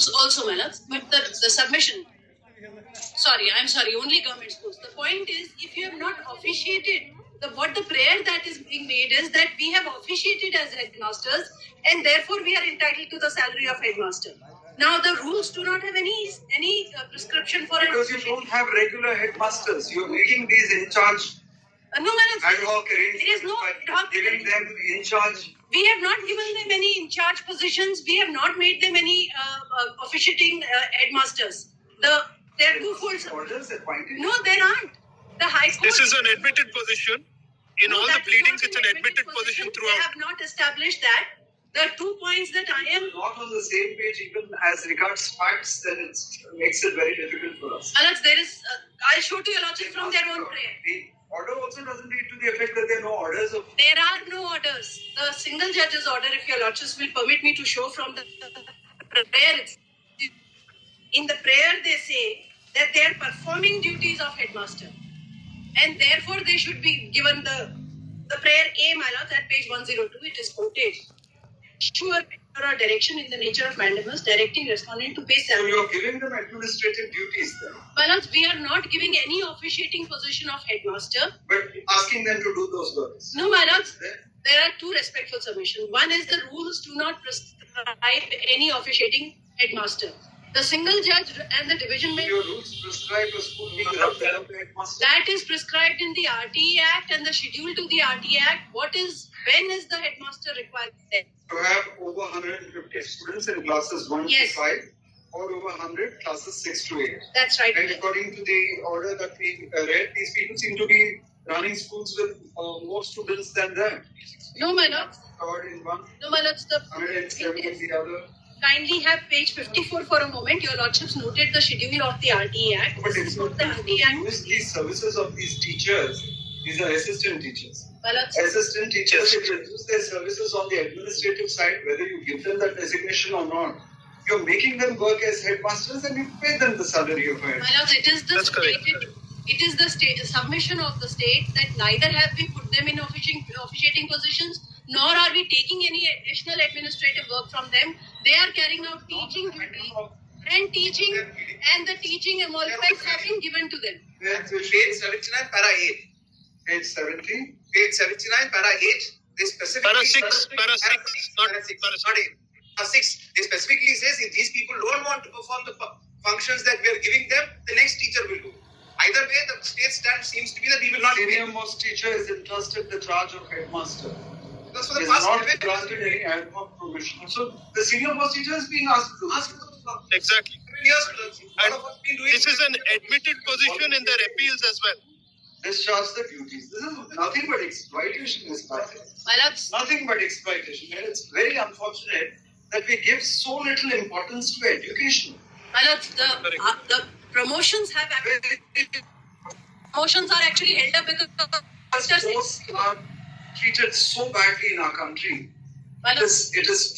schools also, Malad, but the submission. Sorry, I'm sorry, only government schools. The point is, if you have not officiated, what the prayer that is being made is that we have officiated as headmasters and therefore we are entitled to the salary of headmaster. Now the rules do not have any prescription for it. Because you don't have regular headmasters. You're making these in charge. No, madam. Ad hoc arrangements. There is no ad hoc giving them in charge. We have not given them any in charge positions. We have not made them any officiating headmasters. There are two-fold orders appointed. No, there aren't. The High Court. This is an admitted position. In all the pleadings, it's an admitted position throughout. They have not established that. There are 2 points that I am not on the same page, even as regards facts, then it makes it very difficult for us. Alex, there is. I'll show to you logic from their own prayer. The order also doesn't lead to the effect that there are no orders of. There are no orders. The single judge's order, if your lordships will permit me to show from the prayer. In the prayer, they say that they are performing duties of headmaster, and therefore they should be given the prayer A, my lords, at page 102. It is quoted. Sure, or direction in the nature of mandamus directing respondent to pay salary. So you are giving them administrative duties then? My lords, we are not giving any officiating position of headmaster. But asking them to do those works? No, my lords. There are two respectful submissions. One is the rules do not prescribe any officiating headmaster. The single judge and the division may... Your rules prescribe a school being run by a headmaster? That is prescribed in the RTE Act and the schedule to the RTE Act. When is the headmaster required then? To have over 150 students in classes 1 to 5 or over 100 classes 6 to 8. That's right. And according to the order that we read, these people seem to be running schools with more students than that. No, my lords. In one, no, my lords. 107 in the other. Kindly have page 54 for a moment. Your lordships noted the schedule of the RTE Act. But it's not the RTE Act. Use these services of these teachers. These are assistant teachers. Well, assistant teachers should use their services on the administrative side, whether you give them that designation or not. You're making them work as headmasters and you pay them the salary of a headmaster. Well, it is the submission of the state that neither have we put them in officiating positions, nor are we taking any additional administrative work from them. They are carrying out teaching duty and the teaching emoluments have been given to them. Page 79, para 8. Page 70. Page 79, para 8. They specifically para 6, para 6, not 8. Para 6. They specifically says if these people don't want to perform the functions that we are giving them, the next teacher will do. Either way, the state stand seems to be that we will not pay. Senior most teacher is entrusted the charge of headmaster. Because for the past not granted any ad hoc provision. So the senior most teacher is being asked to do. Exactly. And this is an admitted position in their appeals as well. Discharge the duties. This is nothing but exploitation, is nothing but exploitation. And it's very unfortunate that we give so little importance to education. The promotions are actually held up because Posts are treated so badly in our country. It is